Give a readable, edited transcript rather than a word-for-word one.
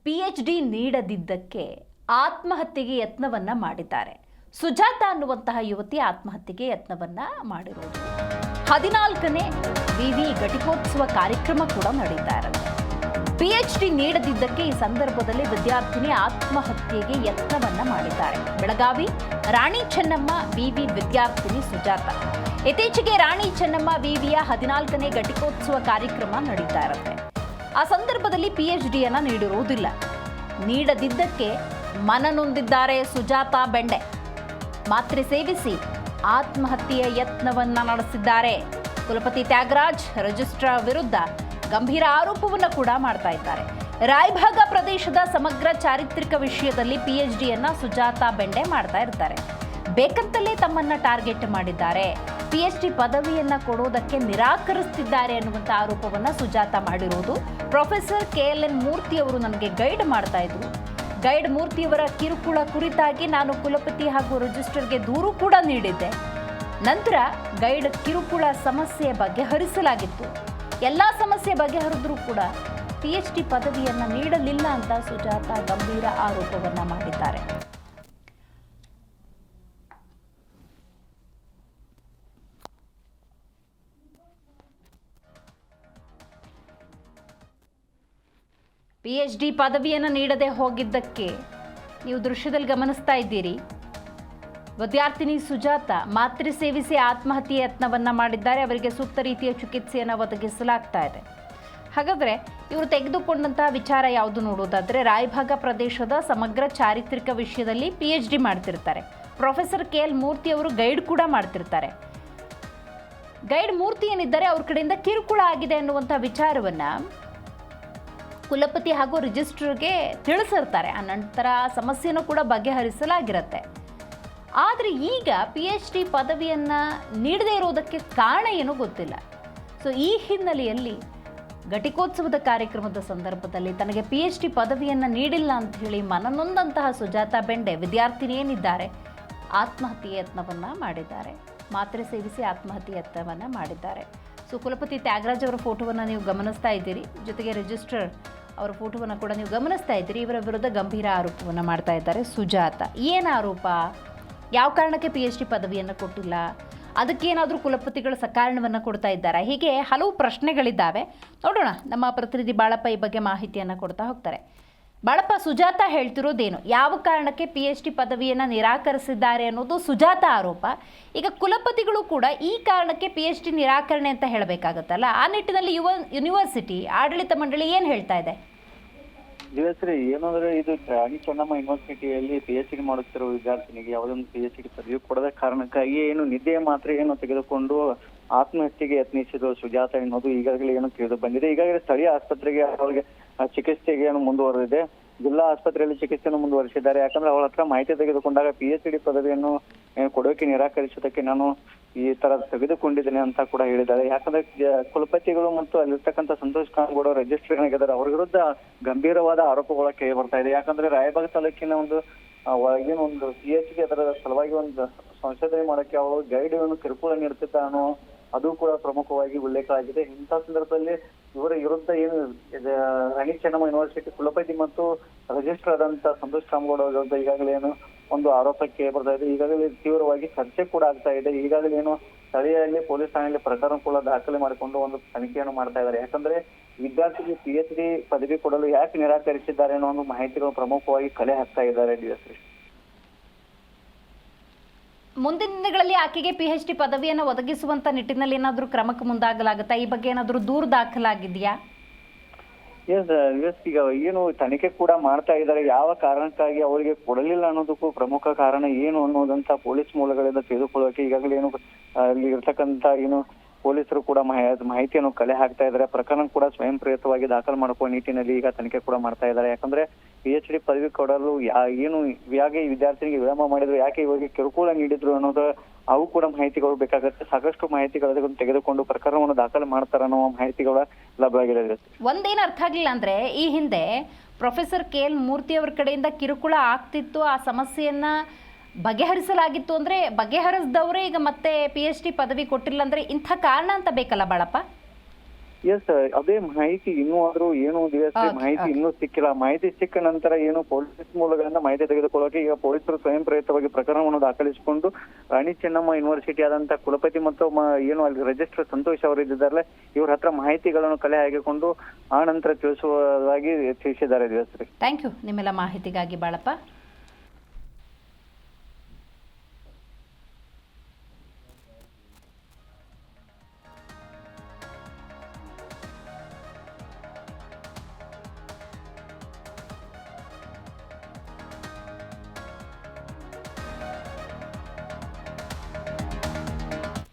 PhD ನೀಡದಿದ್ದಕ್ಕೆ ಆತ್ಮಹತ್ಯೆಗೆ ಯತ್ನವನ್ನ ಮಾಡಿದ್ದಾರೆ. ಸುಜಾತ ಅನ್ನುವಂತಹ ಯುವತಿ ಆತ್ಮಹತ್ಯೆಗೆ ಯತ್ನವನ್ನ ಮಾಡಿರೋದು. 14ನೇ ವಿವಿ ಘಟಿಕೋತ್ಸವ ಕಾರ್ಯಕ್ರಮ ಕೂಡ ನಡೀತಾ ಇರುತ್ತೆ. PhD ನೀಡದಿದ್ದಕ್ಕೆ ಈ ಸಂದರ್ಭದಲ್ಲಿ ವಿದ್ಯಾರ್ಥಿನಿ ಆತ್ಮಹತ್ಯೆಗೆ ಯತ್ನವನ್ನ ಮಾಡಿದ್ದಾರೆ. ಬೆಳಗಾವಿ ರಾಣಿ ಚೆನ್ನಮ್ಮ ವಿವಿ ವಿದ್ಯಾರ್ಥಿನಿ ಸುಜಾತ. ಇತ್ತೀಚೆಗೆ ರಾಣಿ ಚೆನ್ನಮ್ಮ ವಿವಿಯ 14ನೇ ಘಟಿಕೋತ್ಸವ ಕಾರ್ಯಕ್ರಮ ನಡೀತಾ ಇರುತ್ತೆ. ಆ ಸಂದರ್ಭದಲ್ಲಿ PhDಯನ್ನ ನೀಡಿರುವುದಿಲ್ಲ. ನೀಡದಿದ್ದಕ್ಕೆ ಮನನೊಂದಿದ್ದಾರೆ ಸುಜಾತ ಬೆಂಡೆ. ಮಾತ್ರೆ ಸೇವಿಸಿ ಆತ್ಮಹತ್ಯೆಯ ಯತ್ನವನ್ನ ನಡೆಸಿದ್ದಾರೆ. ಕುಲಪತಿ ತ್ಯಾಗರಾಜ್ ರಿಜಿಸ್ಟ್ರಾರ್ ವಿರುದ್ಧ ಗಂಭೀರ ಆರೋಪವನ್ನು ಕೂಡ ಮಾಡ್ತಾ ಇದ್ದಾರೆ. ರಾಯಭಾಗ ಪ್ರದೇಶದ ಸಮಗ್ರ ಚಾರಿತ್ರಿಕ ವಿಷಯದಲ್ಲಿ PhDಯನ್ನ ಸುಜಾತ ಬೆಂಡೆ ಮಾಡ್ತಾ ಇರ್ತಾರೆ. ಬೇಕಂತಲೇ ತಮ್ಮನ್ನ ಟಾರ್ಗೆಟ್ ಮಾಡಿದ್ದಾರೆ. PhD ಪದವಿಯನ್ನ ಕೊಡೋದಕ್ಕೆ ನಿರಾಕರಿಸುತ್ತಿದ್ದಾರೆ ಅನ್ನುವಂಥ ಆರೋಪವನ್ನ ಸುಜಾತ ಮಾಡಿರೋದು. ಪ್ರೊಫೆಸರ್ KLN ಮೂರ್ತಿ ಅವರು ನನಗೆ ಗೈಡ್ ಮಾಡ್ತಾ ಇದ್ರು. ಗೈಡ್ ಮೂರ್ತಿಯವರ ಕಿರುಕುಳ ಕುರಿತಾಗಿ ನಾನು ಕುಲಪತಿ ಹಾಗೂ ರಿಜಿಸ್ಟರ್ಗೆ ದೂರು ಕೂಡ ನೀಡಿದ್ದೆ. ನಂತರ ಗೈಡ್ ಕಿರುಕುಳ ಸಮಸ್ಯೆ ಬಗೆಹರಿಸಲಾಗಿತ್ತು. ಎಲ್ಲ ಸಮಸ್ಯೆ ಬಗೆಹರಿದ್ರೂ ಕೂಡ PhD ಪದವಿಯನ್ನ ನೀಡಲಿಲ್ಲ ಅಂತ ಸುಜಾತ ಗಂಭೀರ ಆರೋಪವನ್ನ ಮಾಡಿದ್ದಾರೆ. PhD ಪದವಿಯನ್ನು ನೀಡದೆ ಹೋಗಿದ್ದಕ್ಕೆ ನೀವು ದೃಶ್ಯದಲ್ಲಿ ಗಮನಿಸ್ತಾ ಇದ್ದೀರಿ. ವಿದ್ಯಾರ್ಥಿನಿ ಸುಜಾತ ಮಾತ್ರೆ ಸೇವಿಸಿ ಆತ್ಮಹತ್ಯೆ ಯತ್ನವನ್ನ ಮಾಡಿದ್ದಾರೆ. ಅವರಿಗೆ ಸೂಕ್ತ ರೀತಿಯ ಚಿಕಿತ್ಸೆಯನ್ನು ಒದಗಿಸಲಾಗ್ತಾ ಇದೆ. ಹಾಗಾದರೆ ಇವರು ತೆಗೆದುಕೊಂಡಂತಹ ವಿಚಾರ ಯಾವುದು ನೋಡೋದಾದರೆ, ರಾಯಭಾಗ ಪ್ರದೇಶದ ಸಮಗ್ರ ಚಾರಿತ್ರಿಕ ವಿಷಯದಲ್ಲಿ PhD ಮಾಡ್ತಿರ್ತಾರೆ. ಪ್ರೊಫೆಸರ್ KL ಮೂರ್ತಿ ಅವರು ಗೈಡ್ ಕೂಡ ಮಾಡ್ತಿರ್ತಾರೆ. ಗೈಡ್ ಮೂರ್ತಿ ಏನಿದ್ದಾರೆ ಅವ್ರ ಕಡೆಯಿಂದ ಕಿರುಕುಳ ಆಗಿದೆ ಅನ್ನುವಂಥ ವಿಚಾರವನ್ನು ಕುಲಪತಿ ಹಾಗೂ ರಿಜಿಸ್ಟ್ರರ್ಗೆ ತಿಳಿಸಿರ್ತಾರೆ. ಆ ನಂತರ ಸಮಸ್ಯೆನೂ ಕೂಡ ಬಗೆಹರಿಸಲಾಗಿರುತ್ತೆ. ಆದರೆ ಈಗ PhD ಪದವಿಯನ್ನು ನೀಡದೇ ಇರೋದಕ್ಕೆ ಕಾರಣ ಏನೂ ಗೊತ್ತಿಲ್ಲ. ಸೊ ಈ ಹಿನ್ನೆಲೆಯಲ್ಲಿ ಘಟಿಕೋತ್ಸವದ ಕಾರ್ಯಕ್ರಮದ ಸಂದರ್ಭದಲ್ಲಿ ತನಗೆ PhD ಪದವಿಯನ್ನು ನೀಡಿಲ್ಲ ಅಂತ ಹೇಳಿ ಮನನೊಂದಂತಹ ಸುಜಾತ ಬೆಂಡೆ ವಿದ್ಯಾರ್ಥಿನಿ ಏನಿದ್ದಾರೆ ಆತ್ಮಹತ್ಯೆ ಯತ್ನವನ್ನು ಮಾಡಿದ್ದಾರೆ. ಮಾತ್ರೆ ಸೇವಿಸಿ ಆತ್ಮಹತ್ಯೆ ಯತ್ನವನ್ನು ಮಾಡಿದ್ದಾರೆ. ಸೊ ಕುಲಪತಿ ತ್ಯಾಗರಾಜ್ ಅವರ ಫೋಟೋವನ್ನು ನೀವು ಗಮನಿಸ್ತಾ ಇದ್ದೀರಿ. ಜೊತೆಗೆ ರಿಜಿಸ್ಟ್ರರ್ ಅವರ ಫೋಟೋವನ್ನು ಕೂಡ ನೀವು ಗಮನಿಸ್ತಾ ಇದ್ದೀರಿ. ಇವರ ವಿರುದ್ಧ ಗಂಭೀರ ಆರೋಪವನ್ನು ಮಾಡ್ತಾ ಇದ್ದಾರೆ ಸುಜಾತ. ಏನು ಆರೋಪ? ಯಾವ ಕಾರಣಕ್ಕೆ PhD ಪದವಿಯನ್ನು ಕೊಟ್ಟಿಲ್ಲ? ಅದಕ್ಕೇನಾದರೂ ಕುಲಪತಿಗಳು ಸಕಾರಣವನ್ನು ಕೊಡ್ತಾ ಇದ್ದಾರೆ? ಹೀಗೆ ಹಲವು ಪ್ರಶ್ನೆಗಳಿದ್ದಾವೆ. ನೋಡೋಣ, ನಮ್ಮ ಪ್ರತಿನಿಧಿ ಬಾಳಪ್ಪ ಈ ಬಗ್ಗೆ ಮಾಹಿತಿಯನ್ನು ಕೊಡ್ತಾ ಹೋಗ್ತಾರೆ. ಬಾಳಪ್ಪ, ಸುಜಾತ ಹೇಳ್ತಿರೋದೇನು? ಯಾವ ಕಾರಣಕ್ಕೆ PhD ಪದವಿಯನ್ನು ನಿರಾಕರಿಸಿದ್ದಾರೆ ಅನ್ನೋದು ಸುಜಾತ ಆರೋಪ. ಈಗ ಕುಲಪತಿಗಳು ಕೂಡ ಈ ಕಾರಣಕ್ಕೆ PhD ನಿರಾಕರಣೆ ಅಂತ ಹೇಳಬೇಕಾಗತ್ತಲ್ಲ. ಆ ನಿಟ್ಟಿನಲ್ಲಿ ಯೂನಿವರ್ಸಿಟಿ ಆಡಳಿತ ಮಂಡಳಿ ಏನು ಹೇಳ್ತಾ ಇದೆ? ಏನಂದ್ರೆ, ಇದು ರಾಣಿ ಚೆನ್ನಮ್ಮ ಯೂನಿವರ್ಸಿಟಿಯಲ್ಲಿ PhD ಮಾಡುತ್ತಿರುವ ವಿದ್ಯಾರ್ಥಿನಿಗೆ ಯಾವುದೊಂದು PhD ಪದವಿ ಕೊಡದ ಕಾರಣಕ್ಕಾಗಿ ಏನು ನಿದ್ದೆಯ ಮಾತ್ರೆ ಏನು ತೆಗೆದುಕೊಂಡು ಆತ್ಮಹತ್ಯೆಗೆ ಯತ್ನಿಸಿದ ಸುಜಾತ ಎನ್ನುವುದು ಈಗಾಗಲೇ ಏನು ತಿಳಿದು ಬಂದಿದೆ. ಈಗಾಗಲೇ ಸ್ಥಳೀಯ ಆಸ್ಪತ್ರೆಗೆ ಅವರಿಗೆ ಚಿಕಿತ್ಸೆಗೆ ಏನು ಮುಂದುವರೆದಿದೆ. ಜಿಲ್ಲಾ ಆಸ್ಪತ್ರೆಯಲ್ಲಿ ಚಿಕಿತ್ಸೆಯನ್ನು ಮುಂದುವರಿಸಿದ್ದಾರೆ. ಯಾಕಂದ್ರೆ ಅವಳ ಹತ್ರ ಮಾಹಿತಿ ತೆಗೆದುಕೊಂಡಾಗ PhD ಪದವಿಯನ್ನು ಕೊಡೋಕೆ ನಿರಾಕರಿಸೋದಕ್ಕೆ ನಾನು ಈ ತರ ತೆಗೆದುಕೊಂಡಿದ್ದೇನೆ ಅಂತ ಕೂಡ ಹೇಳಿದ್ದಾರೆ. ಯಾಕಂದ್ರೆ ಕುಲಪತಿಗಳು ಮತ್ತು ಅಲ್ಲಿರ್ತಕ್ಕಂಥ ಸಂತೋಷ್ ಕಾಮಗೌಡ ರಿಜಿಸ್ಟ್ರೇಷನ್ ಆಗಿದ್ದಾರೆ. ಅವ್ರ ವಿರುದ್ಧ ಗಂಭೀರವಾದ ಆರೋಪಗಳ ಕೇಳಿ ಬರ್ತಾ ಇದೆ. ಯಾಕಂದ್ರೆ ರಾಯಬಾಗ ತಾಲೂಕಿನ ಒಂದು ಒಳಗಿನ ಒಂದು PhD ಅದರ ಸಲುವಾಗಿ ಒಂದು ಸಂಶೋಧನೆ ಮಾಡಕ್ಕೆ ಅವರು ಗೈಡ್ ಕಿರುಕುಳ ನೀಡುತ್ತಿದ್ದ ಅನ್ನೋ ಅದು ಕೂಡ ಪ್ರಮುಖವಾಗಿ ಉಲ್ಲೇಖ ಆಗಿದೆ. ಇಂಥ ಸಂದರ್ಭದಲ್ಲಿ ಇವರ ವಿರುದ್ಧ ಏನು ರಾಣಿ ಚೆನ್ನಮ್ಮ ಯೂನಿವರ್ಸಿಟಿ ಕುಲಪತಿ ಮತ್ತು ರಿಜಿಸ್ಟರ್ ಆದಂತ ಸಂತೋಷ್ ಕಾಮಗೌಡ ವಿರುದ್ಧ ಈಗಾಗಲೇ ಏನು ಒಂದು ಆರೋಪಕ್ಕೆ ಬರ್ತಾ ಇದೆ. ಈಗಾಗಲೇ ತೀವ್ರವಾಗಿ ಚರ್ಚೆ ಕೂಡ ಆಗ್ತಾ ಇದೆ. ಈಗಾಗಲೇ ಏನು ಸ್ಥಳೀಯಲ್ಲಿ ಪೊಲೀಸ್ ಠಾಣೆಯಲ್ಲಿ ಪ್ರಕರಣ ಕೂಡ ದಾಖಲೆ ಮಾಡಿಕೊಂಡು ಒಂದು ತನಿಖೆಯನ್ನು ಮಾಡ್ತಾ ಇದ್ದಾರೆ. ಯಾಕಂದ್ರೆ ವಿದ್ಯಾರ್ಥಿಗೆ PhD ಪದವಿ ಕೊಡಲು ಯಾಕೆ ನಿರಾಕರಿಸಿದ್ದಾರೆ ಅನ್ನೋ ಒಂದು ಮಾಹಿತಿಗಳು ಪ್ರಮುಖವಾಗಿ ಕಲೆ ಹಾಕ್ತಾ ಇದ್ದಾರೆ. ಮುಂದಿನ ದಿನಗಳಲ್ಲಿ ಆಕೆಗೆ PhD ಪದವಿಯನ್ನು ಒದಗಿಸುವಂತ ನಿಟ್ಟಿನಲ್ಲಿ ಏನಾದರೂ ಕ್ರಮಕ್ಕೆ ಮುಂದಾಗಲಾಗುತ್ತಾ? ಈ ಬಗ್ಗೆ ಏನಾದರೂ ದೂರು ದಾಖಲಾಗಿದೆಯಾ? ಈಗ ಏನು ತನಿಖೆ ಕೂಡ ಮಾಡ್ತಾ ಇದ್ದಾರೆ. ಯಾವ ಕಾರಣಕ್ಕಾಗಿ ಅವರಿಗೆ ಕೊಡಲಿಲ್ಲ ಅನ್ನೋದಕ್ಕೂ ಪ್ರಮುಖ ಕಾರಣ ಏನು ಅನ್ನೋದಂತ ಪೊಲೀಸ್ ಮೂಲಗಳಿಂದ ತಿಳಿದುಕೊಳ್ಳೋಕೆ ಈಗಾಗಲೇ ಏನು ಅಲ್ಲಿ ಇರ್ತಕ್ಕಂಥ ಏನು ಪೊಲೀಸರು ಕೂಡ ಮಾಹಿತಿಯನ್ನು ಕಲೆ ಹಾಕ್ತಾ ಇದ್ದಾರೆ. ಪ್ರಕರಣ ಕೂಡ ಸ್ವಯಂ ಪ್ರೇರಿತವಾಗಿ ದಾಖಲು ಮಾಡ್ಕೋ ನಿಟ್ಟಿನಲ್ಲಿ ಈಗ ತನಿಖೆ ಕೂಡ ಮಾಡ್ತಾ ಇದ್ದಾರೆ. ಯಾಕಂದ್ರೆ PhD ಪದವಿ ಕೊಡಲು ಏನು ಯಾಕೆ ವಿದ್ಯಾರ್ಥಿನಿಗೆ ವಿಳಂಬ ಮಾಡಿದ್ರು, ಯಾಕೆ ಇವಾಗ ಕಿರುಕುಳ ನೀಡಿದ್ರು ಅನ್ನೋದು ಅವು ಕೂಡ ಮಾಹಿತಿಗಳು ಬೇಕಾಗುತ್ತೆ. ಸಾಕಷ್ಟು ಮಾಹಿತಿಗಳು ತೆಗೆದುಕೊಂಡು ಪ್ರಕರಣವನ್ನು ದಾಖಲು ಮಾಡ್ತಾರ ಅನ್ನೋ ಮಾಹಿತಿಗಳ ಲಭ್ಯವಾಗಿದೆ. ಒಂದೇನು ಅರ್ಥ ಆಗ್ಲಿಲ್ಲ ಅಂದ್ರೆ, ಈ ಹಿಂದೆ ಪ್ರೊಫೆಸರ್ KL ಮೂರ್ತಿ ಅವರ ಕಡೆಯಿಂದ ಕಿರುಕುಳ ಆಗ್ತಿತ್ತು, ಆ ಸಮಸ್ಯೆಯನ್ನ ಬಗೆಹರಿಸಲಾಗಿತ್ತು ಅಂದ್ರೆ ಬಗೆಹರಿಸಿದವರೇ ಈಗ ಮತ್ತೆ PhD ಪದವಿ ಕೊಟ್ಟಿಲ್ಲ ಅಂದ್ರೆ ಇಂಥ ಕಾರಣ ಅಂತ ಬೇಕಲ್ಲ ಬಾಳಪ್ಪ? ಎಸ್, ಅದೇ ಮಾಹಿತಿ ಇನ್ನೂ ಆದ್ರೂ ಏನು ದಿವಸ ಮಾಹಿತಿ ಇನ್ನೂ ಸಿಕ್ಕಿಲ್ಲ. ಮಾಹಿತಿ ಸಿಕ್ಕ ನಂತರ ಏನು ಪೊಲೀಸ್ ಮೂಲಗಳಿಂದ ಮಾಹಿತಿ ತೆಗೆದುಕೊಳ್ಳೋಕೆ ಈಗ ಪೊಲೀಸರು ಸ್ವಯಂ ಪ್ರೇರಿತವಾಗಿ ಪ್ರಕರಣವನ್ನು ದಾಖಲಿಸಿಕೊಂಡು ರಾಣಿ ಚೆನ್ನಮ್ಮ ಯೂನಿವರ್ಸಿಟಿ ಆದಂತ ಕುಲಪತಿ ಮತ್ತು ಏನು ಅಲ್ಲಿ ರಿಜಿಸ್ಟ್ರಾರ್ ಸಂತೋಷ್ ಅವರು ಇದ್ದಾರಲ್ಲ, ಇವ್ರ ಹತ್ರ ಮಾಹಿತಿಗಳನ್ನು ಕಲೆ ಹಾಕಿಕೊಂಡು ಆ ನಂತರ ತಿಳಿಸುವುದಾಗಿ ತಿಳಿಸಿದ್ದಾರೆ ದಿವಸ. ಥ್ಯಾಂಕ್ ಯು ನಿಮ್ಮೆಲ್ಲ ಮಾಹಿತಿಗಾಗಿ ಬಾಳಪ್ಪ.